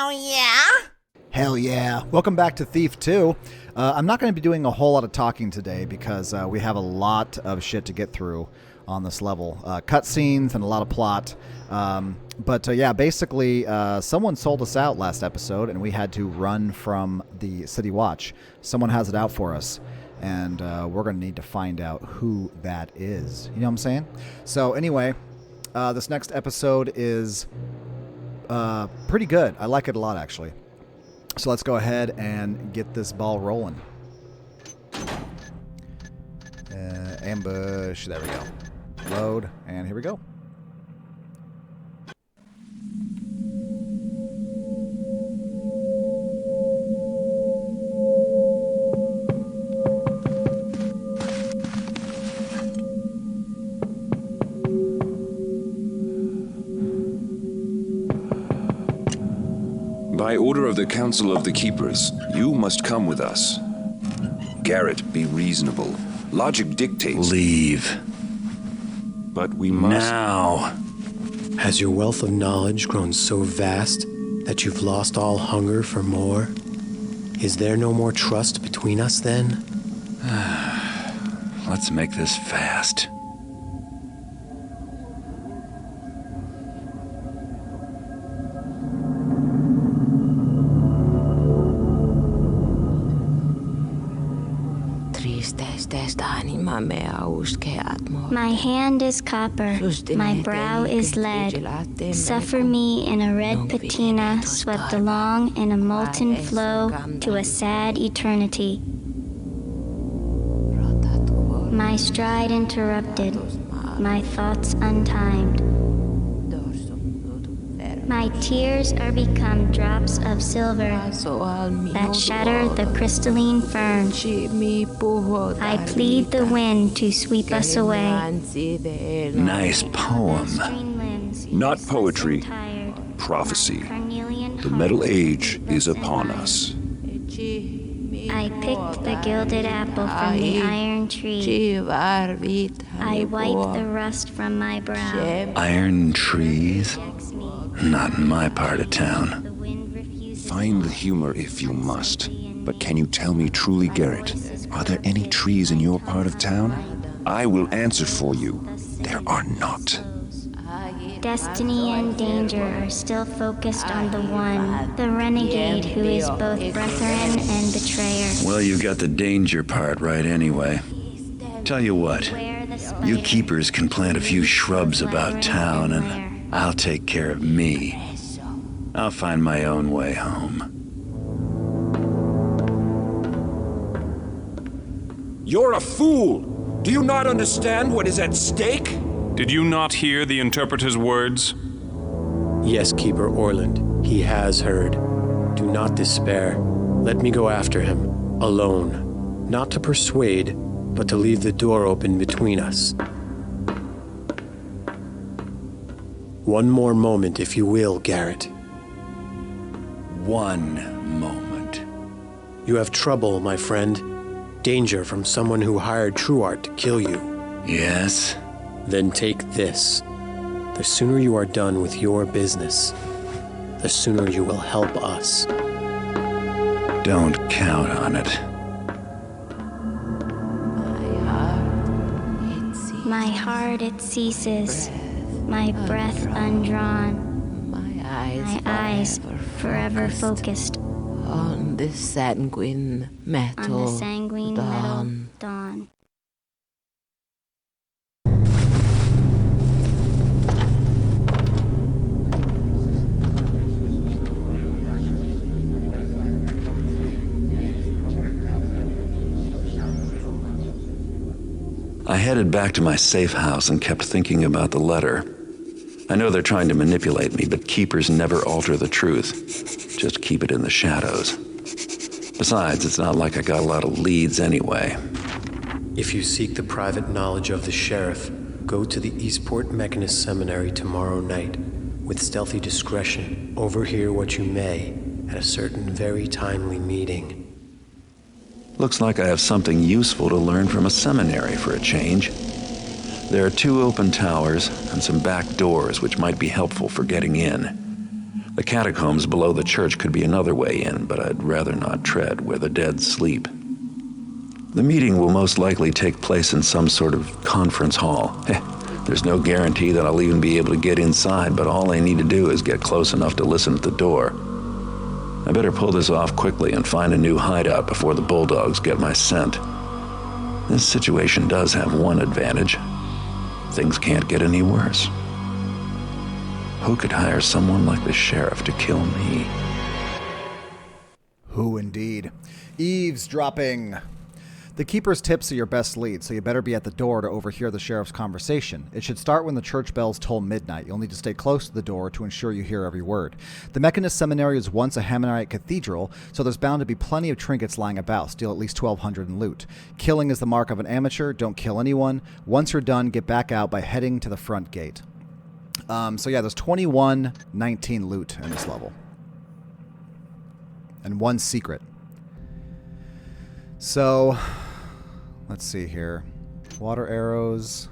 Hell yeah! Hell yeah. Welcome back to Thief 2. I'm not going to be doing a whole lot of talking today because we have a lot of shit to get through on this level. Cutscenes and a lot of plot. But basically, someone sold us out last episode and we had to run from the City Watch. Someone has it out for us. And we're going to need to find out who that is. You know what I'm saying? So anyway, this next episode is pretty good. I like it a lot, actually. So let's go ahead and get this ball rolling. Ambush. There we go. Load. And here we go. By order of the Council of the Keepers, you must come with us. Garrett, be reasonable. Logic dictates... Leave. But we must... Now. Has your wealth of knowledge grown so vast that you've lost all hunger for more? Is there no more trust between us then? Let's make this fast. My hand is copper, my brow is lead. Suffer me in a red patina swept along in a molten flow to a sad eternity. My stride interrupted, my thoughts untimed. My tears are become drops of silver that shatter the crystalline fern. I plead the wind to sweep us away. Nice poem. Not poetry, prophecy. The Metal Age is upon us. I picked the gilded apple from the iron tree. I wipe the rust from my brow. Iron trees? Not in my part of town. Find the humor if you must. But can you tell me truly, Garrett, are there any trees in your part of town? I will answer for you. There are not. Destiny and danger are still focused on the one, the renegade who is both brethren and betrayer. Well, you got the danger part right anyway. Tell you what, you keepers can plant a few shrubs about town and I'll take care of me. I'll find my own way home. You're a fool! Do you not understand what is at stake? Did you not hear the interpreter's words? Yes, Keeper Orland, he has heard. Do not despair. Let me go after him, alone. Not to persuade, but to leave the door open between us. One more moment, if you will, Garrett. One moment. You have trouble, my friend. Danger from someone who hired Truart to kill you. Yes? Then take this. The sooner you are done with your business, the sooner you will help us. Don't count on it. My heart it ceases, my breath undrawn, my eyes forever focused on the sanguine metal dawn. I headed back to my safe house and kept thinking about the letter. I know they're trying to manipulate me, but keepers never alter the truth. Just keep it in the shadows. Besides, it's not like I got a lot of leads anyway. If you seek the private knowledge of the sheriff, go to the Eastport Mechanist seminary tomorrow night. With stealthy discretion, overhear what you may at a certain very timely meeting. Looks like I have something useful to learn from a seminary for a change. There are 2 open towers and some back doors which might be helpful for getting in. The catacombs below the church could be another way in, but I'd rather not tread where the dead sleep. The meeting will most likely take place in some sort of conference hall. There's no guarantee that I'll even be able to get inside, but all I need to do is get close enough to listen at the door. I better pull this off quickly and find a new hideout before the bulldogs get my scent. This situation does have one advantage. Things can't get any worse. Who could hire someone like the sheriff to kill me? Who indeed? Eavesdropping. The keeper's tips are your best lead, so you better be at the door to overhear the sheriff's conversation. It should start when the church bells toll midnight. You'll need to stay close to the door to ensure you hear every word. The Mechanist seminary was once a Hammerite cathedral, so there's bound to be plenty of trinkets lying about. Steal at least 1,200 in loot. Killing is the mark of an amateur. Don't kill anyone. Once you're done, get back out by heading to the front gate. So yeah, there's 2119 loot in this level. And one secret. So, let's see here. Water arrows.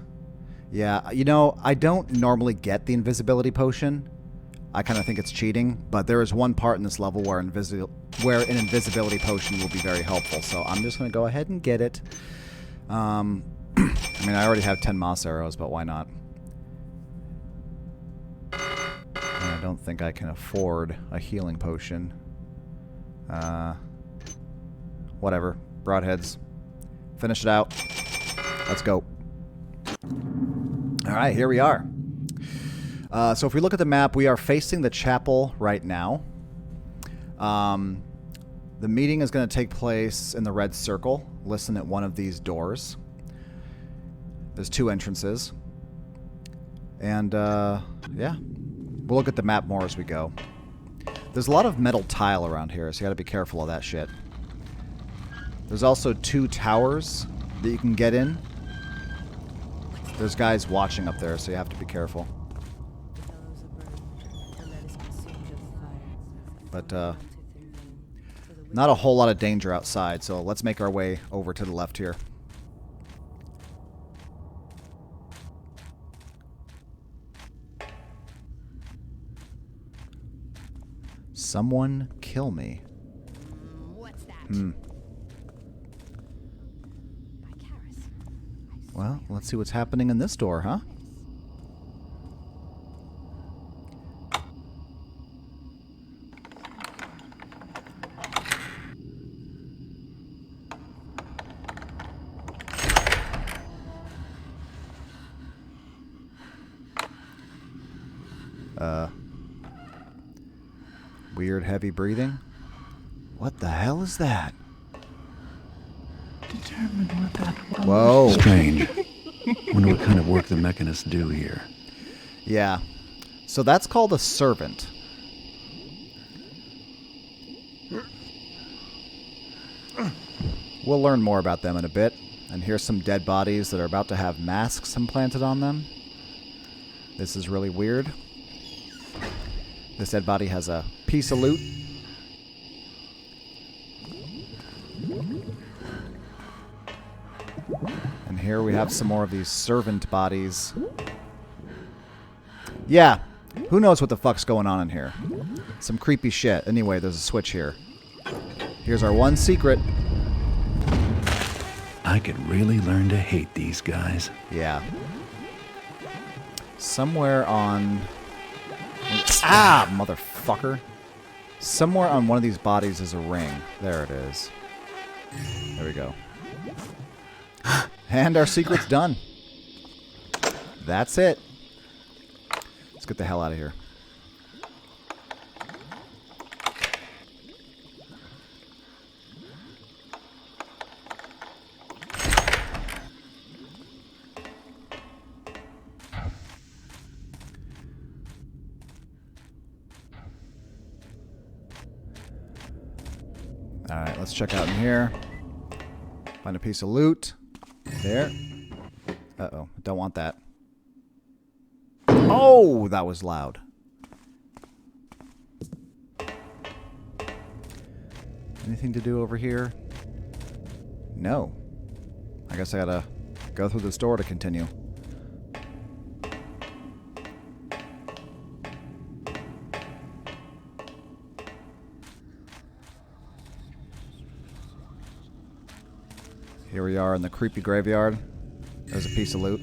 Yeah, you know, I don't normally get the invisibility potion. I kind of think it's cheating, but there is one part in this level where an invisibility potion will be very helpful. So I'm just going to go ahead and get it. I mean, I already have 10 moss arrows, but why not? I don't think I can afford a healing potion. Whatever. Broadheads. Finish it out. Let's go. Alright, here we are. So if we look at the map, we are facing the chapel right now. The meeting is going to take place in the red circle. Listen at one of these doors. There's 2 entrances. And, yeah. We'll look at the map more as we go. There's a lot of metal tile around here, so you gotta be careful of that shit. There's also 2 towers that you can get in. There's guys watching up there, so you have to be careful. But, not a whole lot of danger outside, so let's make our way over to the left here. Someone kill me. What's that? Well, let's see what's happening in this door, huh? Weird heavy breathing. What the hell is that? Determine what that was. Whoa. Strange. Wonder what kind of work the mechanists do here. Yeah. So that's called a servant. We'll learn more about them in a bit. And here's some dead bodies that are about to have masks implanted on them. This is really weird. This dead body has a piece of loot. And here we have some more of these servant bodies. Yeah, who knows what the fuck's going on in here? Some creepy shit. Anyway, there's a switch here. Here's our one secret. I could really learn to hate these guys. Yeah. Somewhere on... Ah, motherfucker. Somewhere on one of these bodies is a ring. There it is. There we go. And our secret's done. That's it. Let's get the hell out of here. Alright, let's check out in here. Find a piece of loot. There. Uh-oh. Don't want that. Oh, that was loud. Anything to do over here? No. I guess I gotta go through this door to continue. Here we are in the creepy graveyard. There's a piece of loot.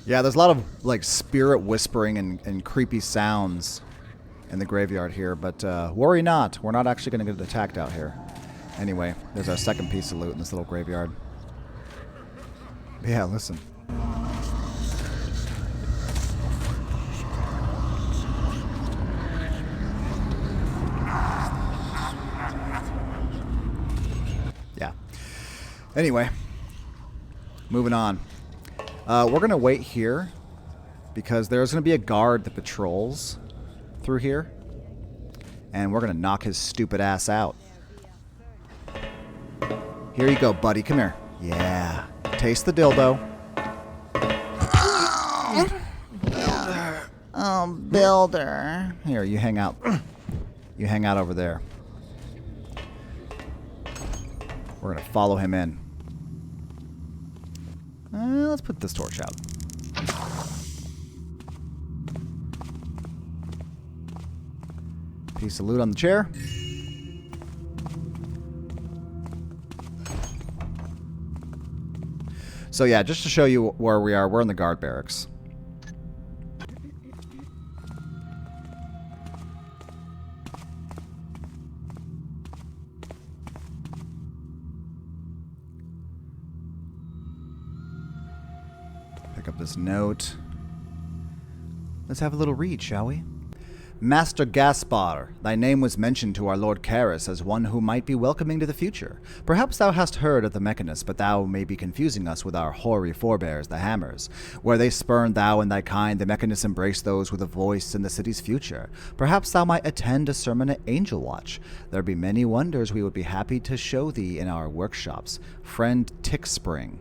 Yeah, there's a lot of like spirit whispering and creepy sounds in the graveyard here, but worry not. We're not actually going to get attacked out here. Anyway, there's our second piece of loot in this little graveyard. Yeah, listen. Yeah. Anyway, moving on. We're going to wait here because there's going to be a guard that patrols through here, and we're going to knock his stupid ass out. Here you go, buddy. Come here. Yeah. Taste the dildo. Builder. Here, you hang out. You hang out over there. We're going to follow him in. Let's put this torch out. Piece of loot on the chair. So yeah, just to show you where we are, we're in the guard barracks. Pick up this note. Let's have a little read, shall we? Master Gaspar, thy name was mentioned to our Lord Karis as one who might be welcoming to the future. Perhaps thou hast heard of the Mechanist, but thou may be confusing us with our hoary forebears, the Hammers. Where they spurned thou and thy kind, the Mechanists embraced those with a voice in the city's future. Perhaps thou might attend a sermon at Angel Watch. There be many wonders we would be happy to show thee in our workshops. Friend Tickspring.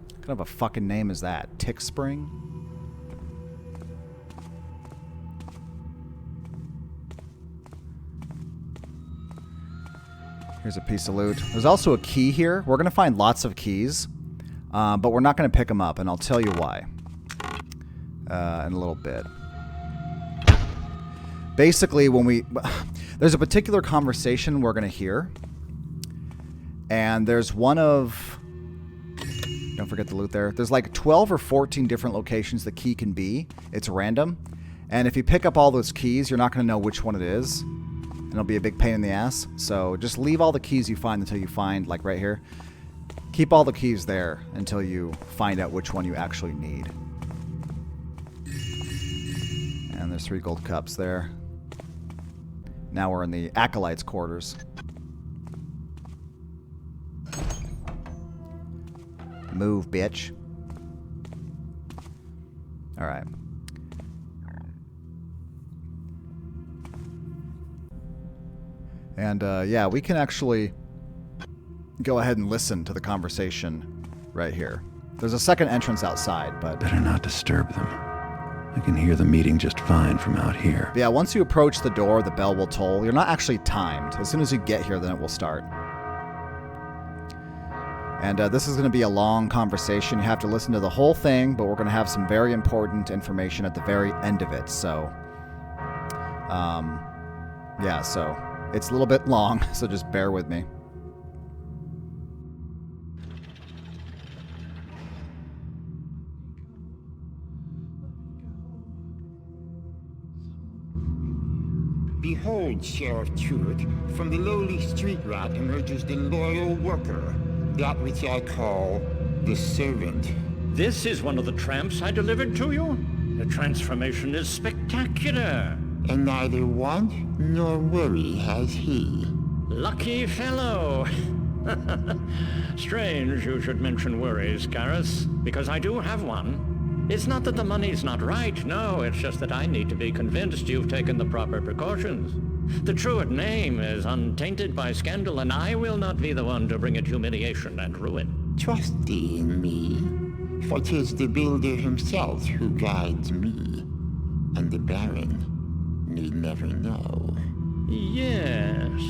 What kind of a fucking name is that? Tickspring? Here's a piece of loot. There's also a key here. We're going to find lots of keys, but we're not going to pick them up, and I'll tell you why in a little bit. Basically, there's a particular conversation we're going to hear, and there's one of... Don't forget the loot there. There's like 12 or 14 different locations the key can be. It's random, and if you pick up all those keys, you're not going to know which one it is. And it'll be a big pain in the ass. So just leave all the keys you find until you find, like right here. Keep all the keys there until you find out which one you actually need. And there's 3 gold cups there. Now we're in the Acolyte's quarters. Move, bitch. Alright. And, yeah, we can actually go ahead and listen to the conversation right here. There's a second entrance outside, but... Better not disturb them. I can hear the meeting just fine from out here. Yeah, once you approach the door, the bell will toll. You're not actually timed. As soon as you get here, then it will start. And this is going to be a long conversation. You have to listen to the whole thing, but we're going to have some very important information at the very end of it. So, yeah, so... It's a little bit long, so just bear with me. Behold, Sheriff Truart, from the lowly street rat emerges the loyal worker, that which I call the servant. This is one of the tramps I delivered to you? The transformation is spectacular. And neither want nor worry has he. Lucky fellow. Strange you should mention worries, Garrus, because I do have one. It's not that the money's not right, no, it's just that I need to be convinced you've taken the proper precautions. The Truart name is untainted by scandal, and I will not be the one to bring it humiliation and ruin. Trust thee in me, for 'tis the builder himself who guides me, and the Baron need never know. Yes.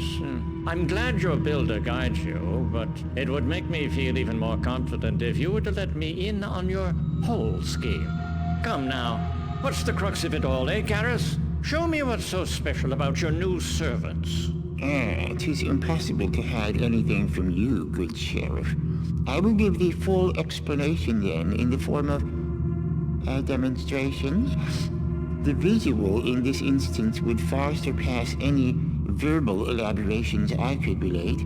I'm glad your builder guides you, but it would make me feel even more confident if you were to let me in on your whole scheme. Come now, what's the crux of it all, eh, Garrus? Show me what's so special about your new servants. 'Tis impossible to hide anything from you, good sheriff. I will give the full explanation then in the form of a demonstration. The visual in this instance would far surpass any verbal elaborations I could relate,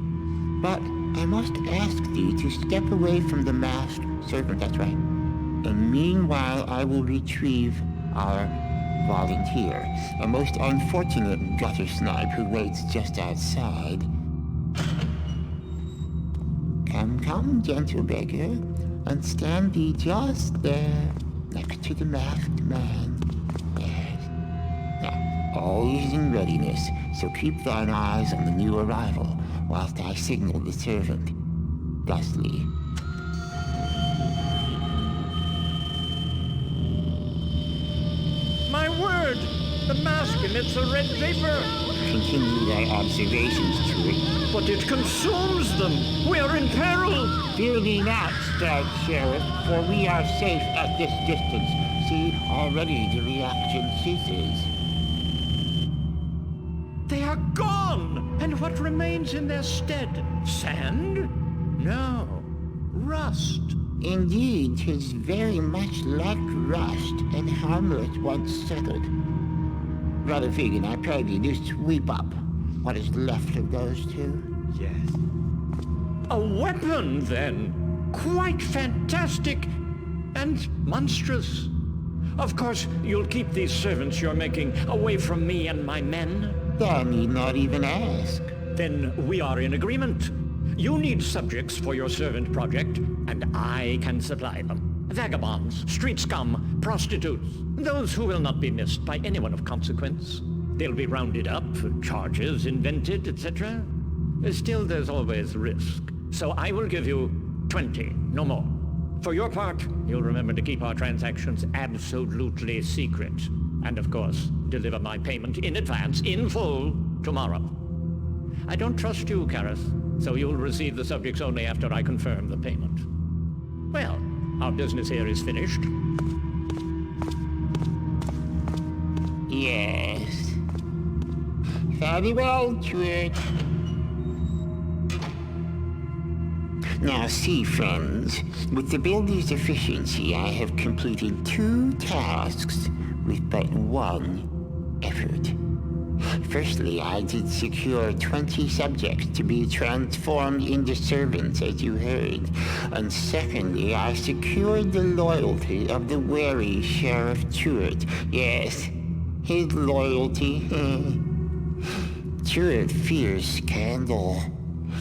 but I must ask thee to step away from the masked servant, that's right. And meanwhile I will retrieve our volunteer, a most unfortunate gutter snipe who waits just outside. Come, gentle beggar, and stand thee just there, next to the masked man. Yes. Now, all is in readiness, so keep thine eyes on the new arrival, whilst I signal the servant. Thusly. My word! The mask emits a red vapor! Continue thy observations, Truart. But it consumes them! We are in peril! Fear thee not, stout sheriff, for we are safe at this distance. See, already the reaction ceases. They are gone! And what remains in their stead? Sand? No. Rust. Indeed, 'tis very much like rust, and harmless once settled. Brother Fegan, I pray thee do sweep up what is left of those two. Yes. A weapon, then! Quite fantastic and monstrous. Of course, you'll keep these servants you're making away from me and my men? Thou need not even ask. Then we are in agreement. You need subjects for your servant project, and I can supply them. Vagabonds, street scum, prostitutes, those who will not be missed by anyone of consequence. They'll be rounded up, charges invented, etc. Still, there's always risk. So I will give you 20, no more. For your part, you'll remember to keep our transactions absolutely secret. And of course, deliver my payment in advance, in full, tomorrow. I don't trust you, Karis, so you'll receive the subjects only after I confirm the payment. Well, our business here is finished. Yes. Very well, Truart. Now see, friends, with the builder's efficiency, I have completed 2 tasks with but 1 effort. Firstly, I did secure 20 subjects to be transformed into servants, as you heard. And secondly, I secured the loyalty of the wary Sheriff Truart. Yes, his loyalty. Truart fears scandal.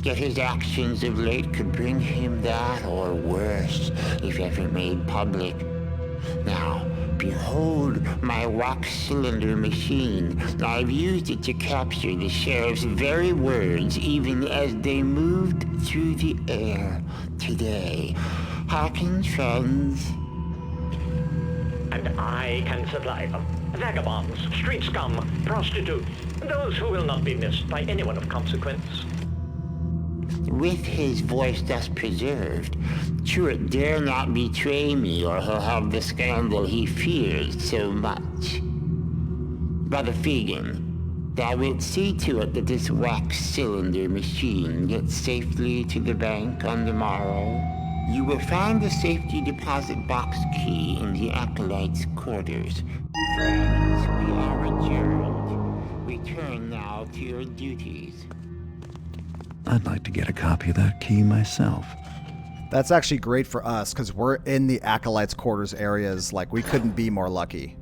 Yet his actions of late could bring him that or worse, if ever made public. Now, behold my wax cylinder machine. I've used it to capture the sheriff's very words, even as they moved through the air today. Hearken, friends. And I can supply them. Vagabonds, street scum, prostitutes, those who will not be missed by anyone of consequence. With his voice thus preserved, Truart dare not betray me, or he'll have the scandal he fears so much. Brother Fegan, thou wilt see to it that this wax cylinder machine gets safely to the bank on the morrow. You will find the safety deposit box key in the Acolyte's quarters. Friends, we are adjourned. Return now to your duties. I'd like to get a copy of that key myself. That's actually great for us because we're in the Acolyte's quarters areas. Like, we couldn't be more lucky.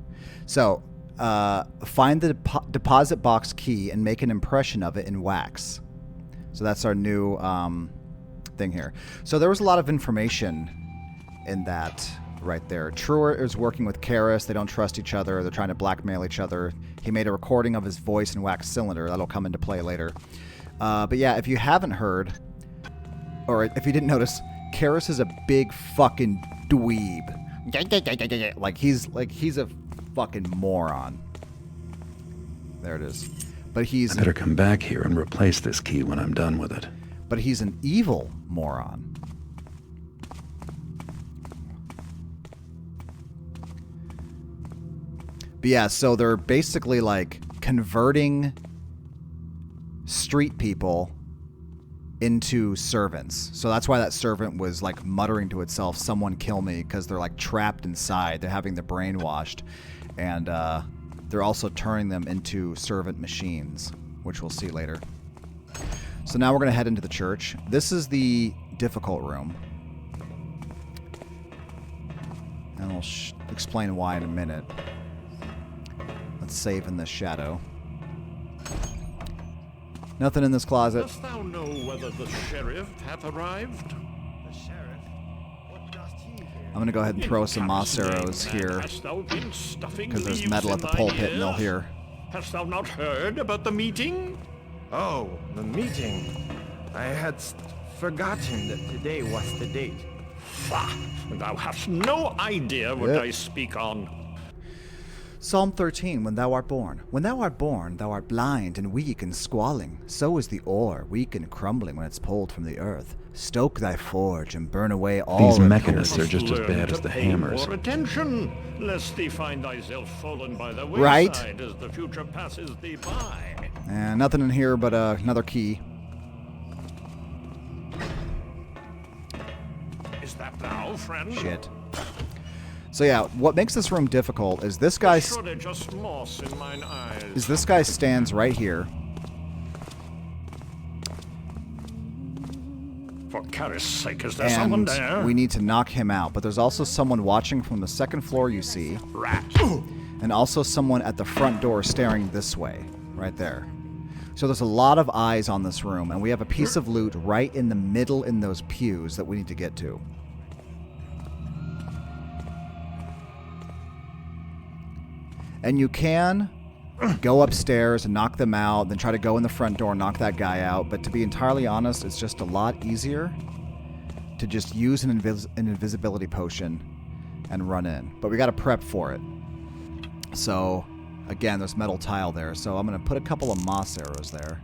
So, find the deposit box key and make an impression of it in wax. So that's our new thing here. So there was a lot of information in that right there. Truart is working with Karis. They don't trust each other. They're trying to blackmail each other. He made a recording of his voice in wax cylinder. That'll come into play later. But yeah, if you haven't heard, or if you didn't notice, Karis is a big fucking dweeb. Like he's a fucking moron. There it is. But he's... I better come back here and replace this key when I'm done with it. But he's an evil moron. But yeah, so they're basically like converting street people into servants. So that's why that servant was like muttering to itself, someone kill me, because they're like trapped inside. They're having their brain washed. And they're also turning them into servant machines, which we'll see later. So now we're going to head into the church. This is the difficult room. And we'll explain why in a minute. Let's save in the shadow. Nothing in this closet. Dost thou know whether the sheriff hath arrived? The sheriff? What dost he here? I'm going to go ahead and throw some moss arrows here. Because there's metal at the pulpit and they'll hear. Hast thou not heard about the meeting? Oh, the meeting. I had forgotten that today was the date. Faugh! Thou hast no idea what I speak on. Psalm 13, when thou art born. When thou art born, thou art blind and weak and squalling. So is the ore, weak and crumbling when it's pulled from the earth. Stoke thy forge and burn away all. These mechanists are just as bad as the hammers. More attention, lest thee find thyself fallen by the wayside as the future passes thee by. And nothing in here but another key. Is that thou, friend? Shit. So yeah, what makes this room difficult is this guy. Just moss in mine eyes. Is this guy stands right here. For Karis' sake, is there someone there? We need to knock him out, but there's also someone watching from the second floor you see. Rat. And also someone at the front door staring this way, right there. So there's a lot of eyes on this room, and we have a piece of loot right in the middle in those pews that we need to get to. And you can go upstairs and knock them out, then try to go in the front door and knock that guy out. But to be entirely honest, it's just a lot easier to just use an invisibility potion and run in. But we got to prep for it. So, again, there's metal tile there. So I'm going to put a couple of moss arrows there.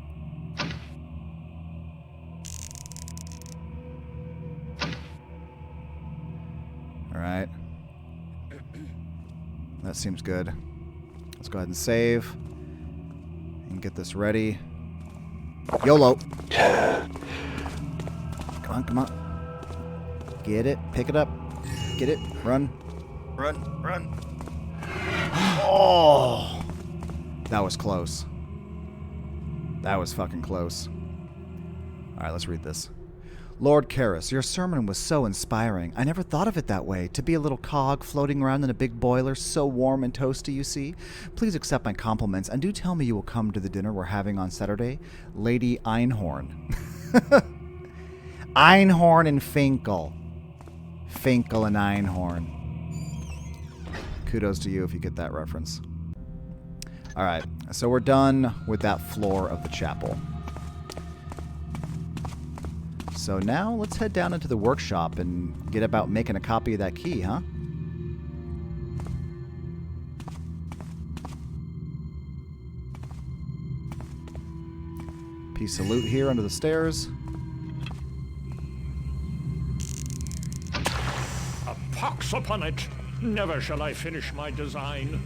All right. That seems good. Let's go ahead and save and get this ready. YOLO. Come on, come on. Get it. Pick it up. Get it. Run. Run. Run. Oh! That was close. That was fucking close. Alright, let's read this. Lord Karis, your sermon was so inspiring. I never thought of it that way. To be a little cog floating around in a big boiler, so warm and toasty, you see. Please accept my compliments, and do tell me you will come to the dinner we're having on Saturday. Lady Einhorn. Einhorn and Finkel. Finkel and Einhorn. Kudos to you if you get that reference. Alright, so we're done with that floor of the chapel. So now let's head down into the workshop and get about making a copy of that key, huh? Piece of loot here under the stairs. A pox upon it! Never shall I finish my design.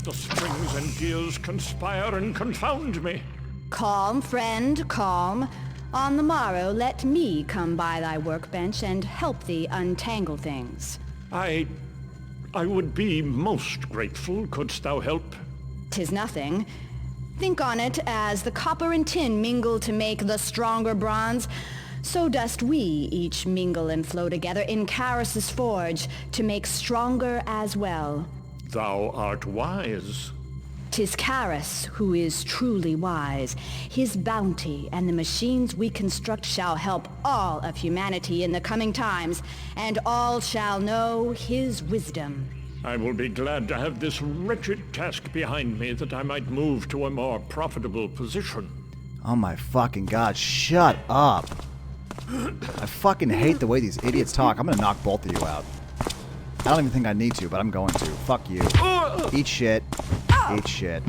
The springs and gears conspire and confound me. Calm, friend, calm. On the morrow, let me come by thy workbench and help thee untangle things. I would be most grateful, couldst thou help? 'Tis nothing. Think on it as the copper and tin mingle to make the stronger bronze. So dost we each mingle and flow together in Karis' forge to make stronger as well. Thou art wise. 'Tis Karis who is truly wise. His bounty and the machines we construct shall help all of humanity in the coming times, and all shall know his wisdom. I will be glad to have this wretched task behind me that I might move to a more profitable position. Oh my fucking god, shut up. I fucking hate the way these idiots talk. I'm gonna knock both of you out. I don't even think I need to, but I'm going to. Fuck you. Eat shit. Eat shit.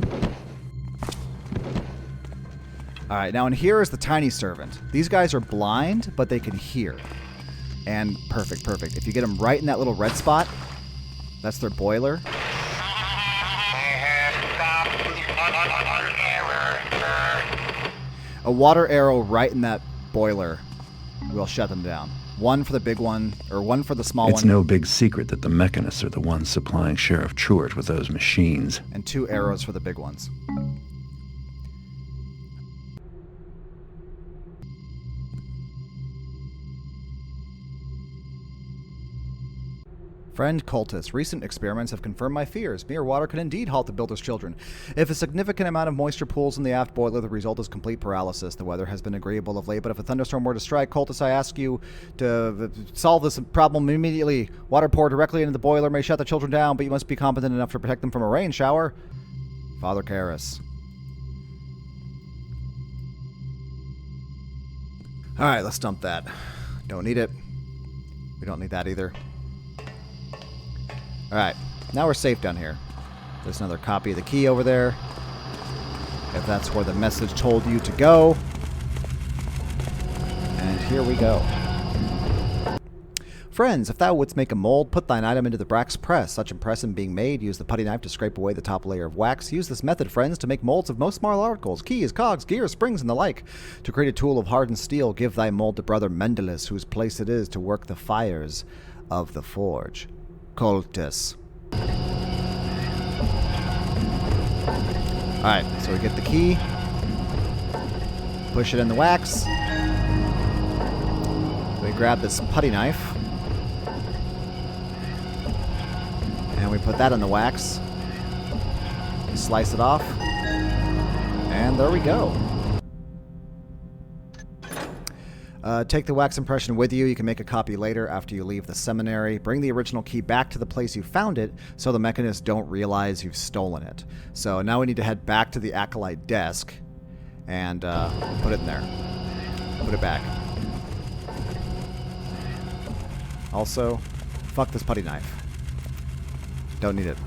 Alright, now in here is the tiny servant. These guys are blind, but they can hear. And perfect, perfect. If you get them right in that little red spot, that's their boiler. I A water arrow right in that boiler will shut them down. One for the big one, or one for the small one. It's no big secret that the Mechanists are the ones supplying Sheriff Truart with those machines. And 2 arrows for the big ones. Friend cultist, recent experiments have confirmed my fears. Mere water can indeed halt the builder's children. If a significant amount of moisture pools in the aft boiler, the result is complete paralysis. The weather has been agreeable of late, but if a thunderstorm were to strike, cultists, I ask you to solve this problem immediately. Water poured directly into the boiler may shut the children down, but you must be competent enough to protect them from a rain shower. Father Karras. Alright, let's dump that. Don't need it. We don't need that either. Alright, now we're safe down here. There's another copy of the key over there. If that's where the message told you to go. And here we go. Friends, if thou wouldst make a mold, put thine item into the brax press. Such impression being made, use the putty knife to scrape away the top layer of wax. Use this method, friends, to make molds of most small articles, keys, cogs, gears, springs, and the like. To create a tool of hardened steel, give thy mold to brother Mendelus, whose place it is to work the fires of the forge. Cultus. Alright, so we get the key. Push it in the wax. We grab this putty knife. And we put that in the wax. Slice it off. And there we go. Take the wax impression with you. You can make a copy later after you leave the seminary. Bring the original key back to the place you found it so the mechanists don't realize you've stolen it. So now we need to head back to the Acolyte desk and put it in there. Put it back. Also, fuck this putty knife. Don't need it.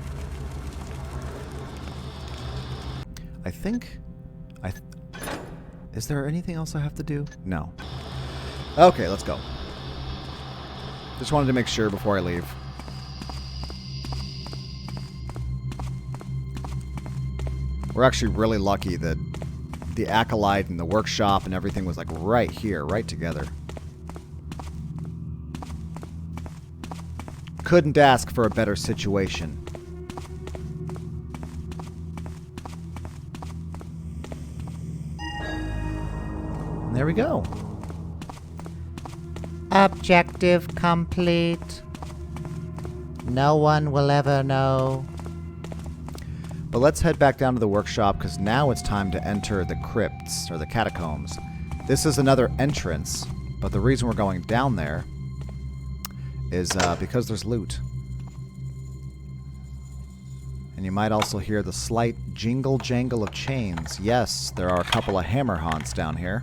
I think... Is there anything else I have to do? No. Okay, let's go. Just wanted to make sure before I leave. We're actually really lucky that the Acolyte and the workshop and everything was like right here, right together. Couldn't ask for a better situation. And there we go. Objective complete. No one will ever know. But let's head back down to the workshop because now it's time to enter the crypts or the catacombs. This is another entrance, but the reason we're going down there is because there's loot. And you might also hear the slight jingle-jangle of chains. Yes, there are a couple of hammer haunts down here.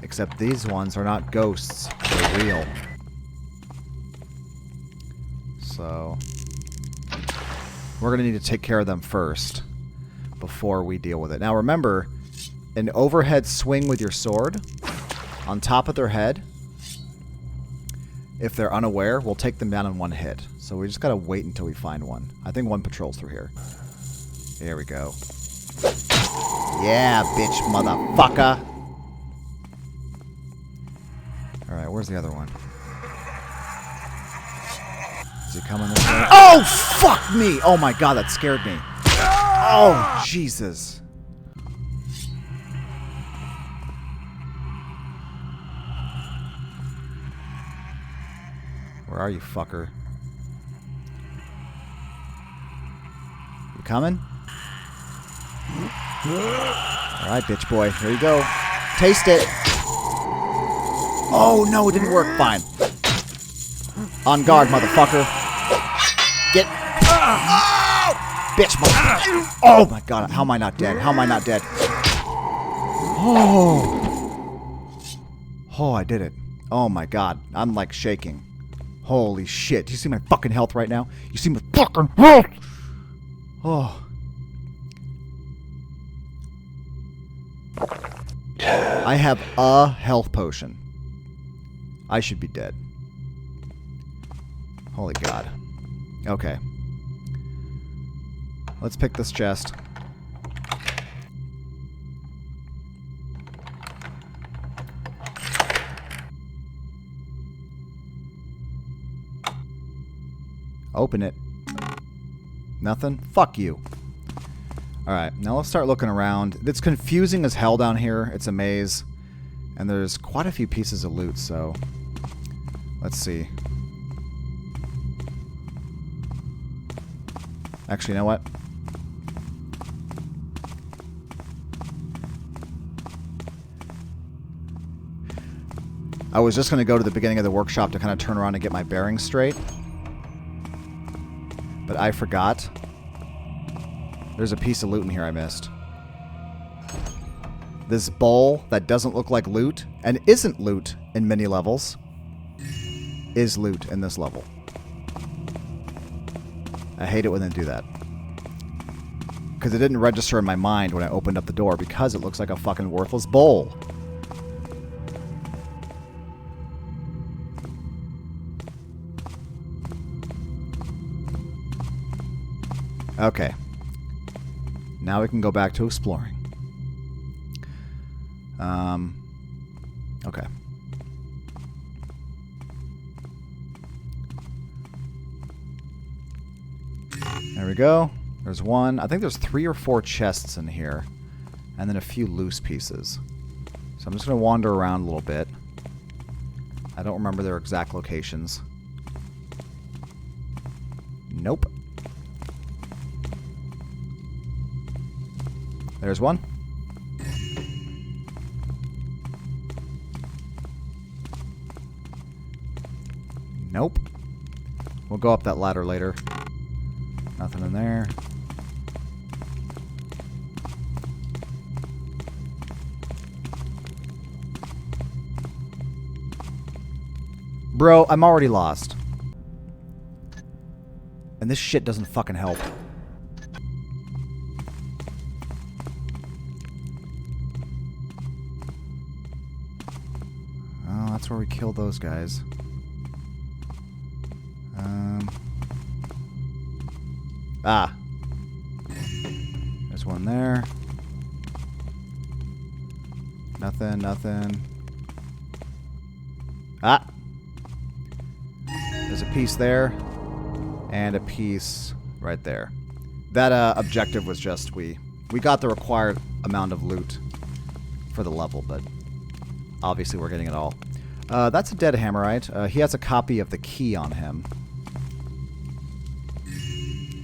Except these ones are not ghosts, they're real. So we're going to need to take care of them first before we deal with it. Now remember, an overhead swing with your sword on top of their head, if they're unaware, will take them down in one hit. So we just got to wait until we find one. I think one patrols through here. There we go. Yeah, bitch, motherfucker. Alright, where's the other one? Is he coming this way? Oh, fuck me! Oh my god, that scared me. Oh, Jesus. Where are you, fucker? You coming? Alright, bitch boy. Here you go. Taste it. Oh, no, it didn't work. Fine. On guard, motherfucker. Get... Oh! Bitch, motherfucker. Oh, my God. How am I not dead? How am I not dead? Oh. Oh, I did it. Oh, my God. I'm, like, shaking. Holy shit. Do you see my fucking health right now? You see my fucking health? Oh. I have a health potion. I should be dead. Holy God. Okay. Let's pick this chest. Open it. Nothing? Fuck you. Alright, now let's start looking around. It's confusing as hell down here. It's a maze. And there's quite a few pieces of loot, so... Let's see. Actually, you know what? I was just going to go to the beginning of the workshop to kind of turn around and get my bearings straight. But I forgot. There's a piece of loot in here I missed. This bowl that doesn't look like loot, and isn't loot in many levels, is loot in this level. I hate it when they do that. Because it didn't register in my mind when I opened up the door because it looks like a fucking worthless bowl. Okay. Now we can go back to exploring. Okay. There we go. There's one. I think there's 3 or 4 chests in here. And then a few loose pieces. So I'm just going to wander around a little bit. I don't remember their exact locations. Nope. There's one. Nope. We'll go up that ladder later. Nothing in there. Bro, I'm already lost. And this shit doesn't fucking help. Oh, that's where we kill those guys. Ah. There's one there. Nothing, nothing. Ah! There's a piece there. And a piece right there. That objective was just we got the required amount of loot for the level, but obviously we're getting it all. That's a dead Hammerite. He has a copy of the key on him.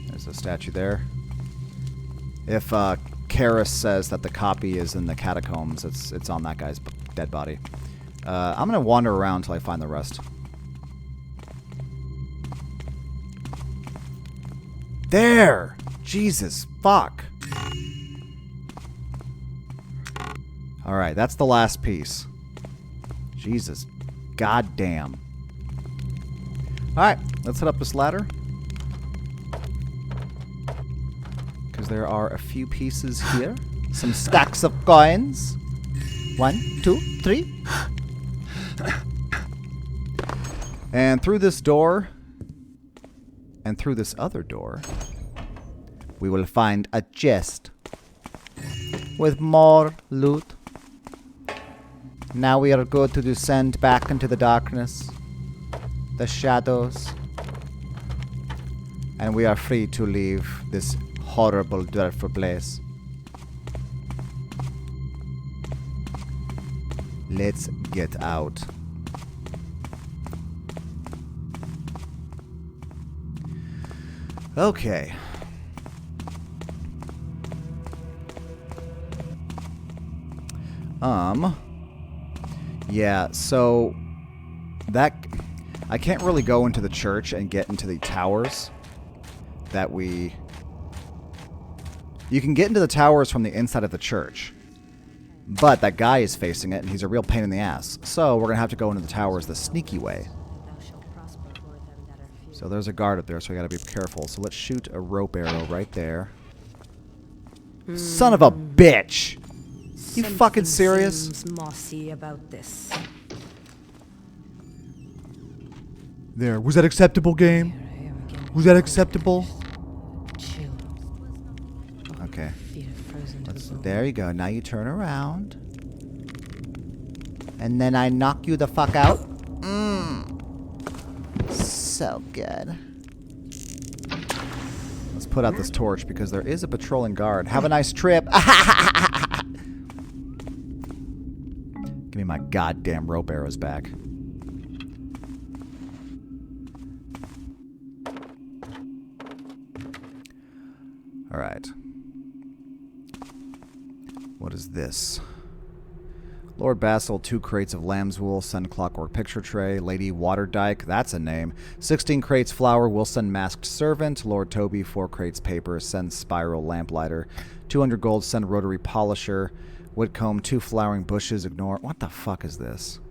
There's a statue there. If Karis says that the copy is in the catacombs, it's on that guy's dead body. I'm gonna wander around until I find the rest. There! Jesus, fuck. Alright, that's the last piece. Jesus. Goddamn. Alright, let's head up this ladder. Because there are a few pieces here. Some stacks of coins. 1, 2, 3. And through this door, and through this other door, we will find a chest with more loot. Now we are good to descend back into the darkness, the shadows, and we are free to leave this horrible, dreadful place. Let's get out. Okay. Yeah, so that I can't really go into the church and get into the towers that we... You can get into the towers from the inside of the church, but that guy is facing it and he's a real pain in the ass. So we're going to have to go into the towers the sneaky way. So there's a guard up there, so we gotta be careful. So let's shoot a rope arrow right there. Son of a bitch! You fucking serious? Seems mossy about this. There. Was that acceptable, game? Was that acceptable? Okay. There you go. Now you turn around. And then I knock you the fuck out. So good. Let's put out this torch because there is a patrolling guard. Have a nice trip. Give me my goddamn rope arrows back. All right. What is this? Lord Basil, 2 crates of lamb's wool, send clockwork picture tray. Lady Waterdyke, that's a name. 16 crates flour, will send masked servant. Lord Toby, 4 crates paper, send spiral lamplighter. 200 gold, send rotary polisher. Whitcomb, 2 flowering bushes, ignore. What the fuck is this?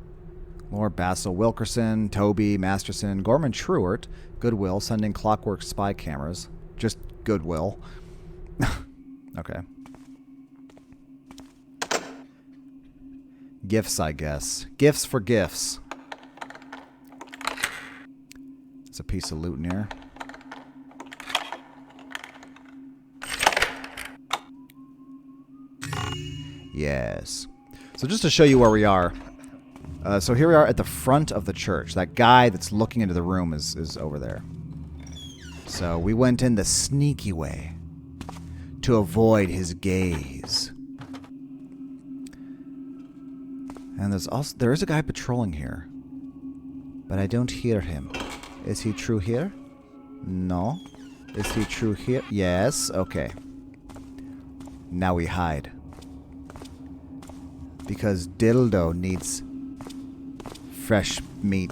Lord Basil, Wilkerson, Toby, Masterson, Gorman Truart, Goodwill, sending clockwork spy cameras. Just Goodwill. Okay. Gifts, I guess. Gifts for gifts. It's a piece of loot in here. Yes. So just to show you where we are. So here we are at the front of the church. That guy that's looking into the room is over there. So we went in the sneaky way to avoid his gaze. And there is a guy patrolling here. But I don't hear him. Is he true here? No. Is he true here? Yes. Okay. Now we hide. Because Dildo needs fresh meat.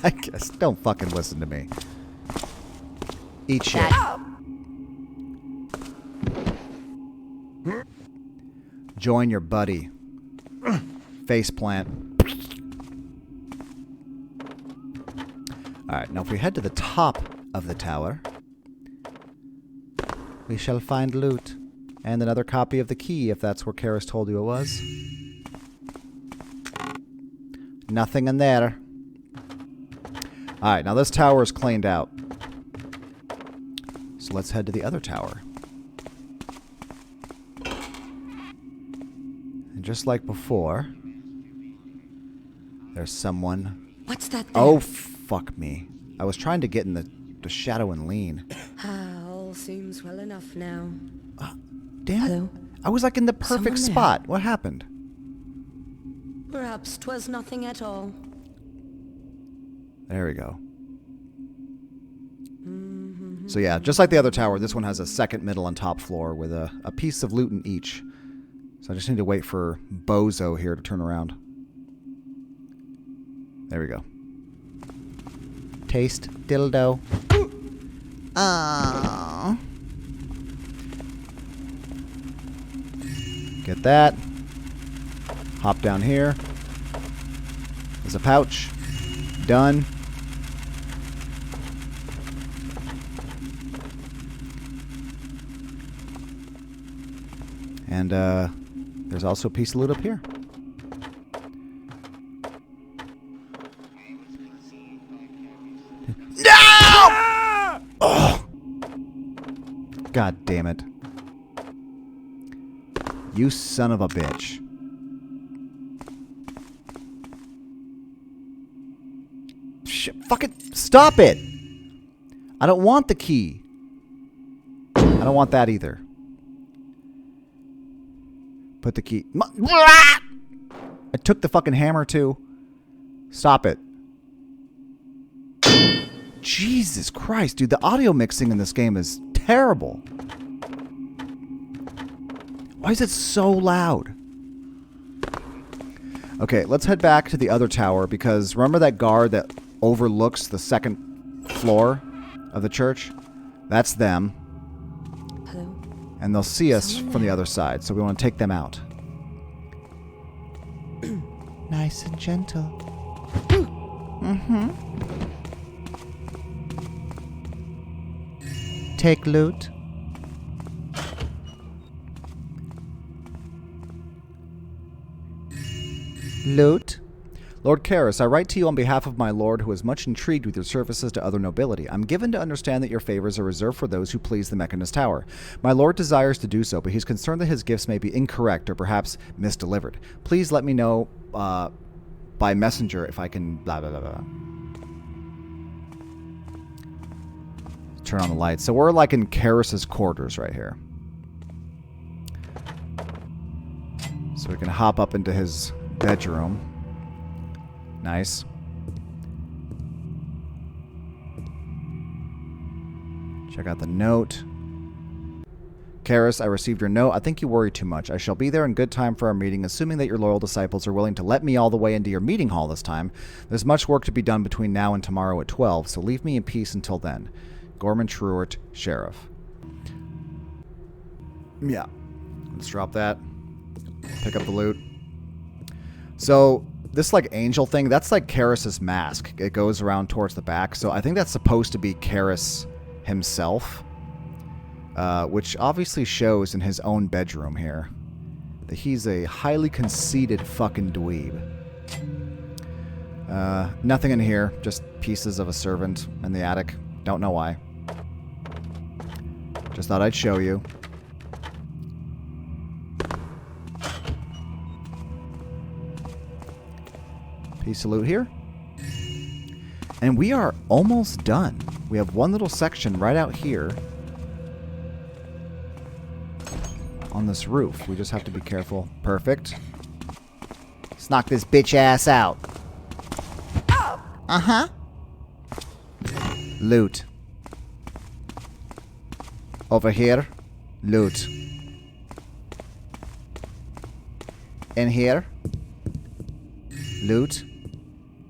I guess. Don't fucking listen to me. Eat shit. Join your buddy. Faceplant. Alright, now if we head to the top of the tower, we shall find loot. And another copy of the key, if that's where Karis told you it was. Nothing in there. Alright, now this tower is cleaned out. So let's head to the other tower. And just like before, there's someone... What's that there? Oh, fuck me. I was trying to get in the shadow and lean. All seems well enough now. Damn. Hello? I was like in the perfect spot. What happened? Perhaps 'twas nothing at all. There we go. So yeah, just like the other tower, this one has a second, middle, and top floor with a piece of loot in each. So I just need to wait for Bozo here to turn around. There we go. Taste dildo. Ah. Get that. Hop down here. There's a pouch. Done. And there's also a piece of loot up here. No! Oh! God damn it. You son of a bitch. Shit, fucking stop it! I don't want the key. I don't want that either. Put the key... I took the fucking hammer too. Stop it. Jesus Christ, dude. The audio mixing in this game is terrible. Why is it so loud? Okay, let's head back to the other tower because remember that guard that overlooks the second floor of the church? That's them. Hello? And they'll see us from the other side, so we want to take them out. Nice and gentle. Take loot. Loot. Lord Karis, I write to you on behalf of my lord who is much intrigued with your services to other nobility. I'm given to understand that your favors are reserved for those who please the Mechanist Tower. My lord desires to do so, but he's concerned that his gifts may be incorrect or perhaps misdelivered. Please let me know by messenger if I can blah blah blah blah. turn on the lights. So we're like in Karis's quarters right here. So we can hop up into his bedroom. Nice. Check out the note. Karis, I received your note. I think you worry too much. I shall be there in good time for our meeting, assuming that your loyal disciples are willing to let me all the way into your meeting hall this time. There's much work to be done between now and tomorrow at 12, so leave me in peace until then. Gorman Truart, Sheriff. Yeah. Let's drop that. Pick up the loot. So, this, like, angel thing, that's like Karis's mask. It goes around towards the back, so I think that's supposed to be Karis himself. Which obviously shows in his own bedroom here that he's a highly conceited fucking dweeb. Nothing in here, just pieces of a servant in the attic. Don't know why. Just thought I'd show you. Piece of loot here. And we are almost done. We have one little section right out here on this roof. We just have to be careful. Perfect. Let's knock this bitch ass out. Uh-huh. Loot. Over here. Loot. In here. Loot.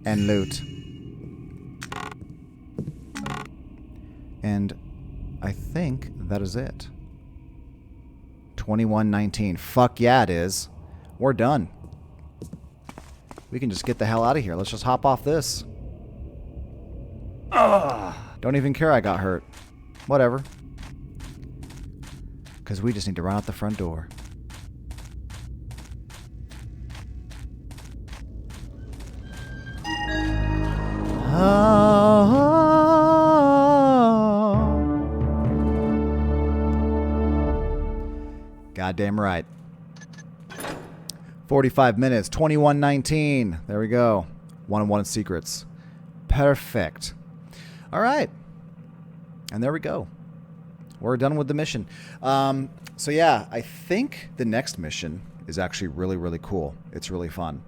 And loot. And I think that is it. 21:19. Fuck yeah, it is. We're done. We can just get the hell out of here. Let's just hop off this. Ugh. Don't even care I got hurt. Whatever. Because we just need to run out the front door. Goddamn right. 45 minutes. 21:19. There we go. 1-on-1 secrets. Perfect. All right. And there we go. We're done with the mission. So yeah, I think the next mission is actually really, really cool. It's really fun.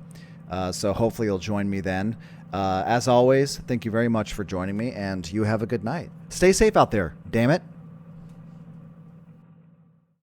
So hopefully you'll join me then. As always, thank you very much for joining me, and you have a good night. Stay safe out there, damn it.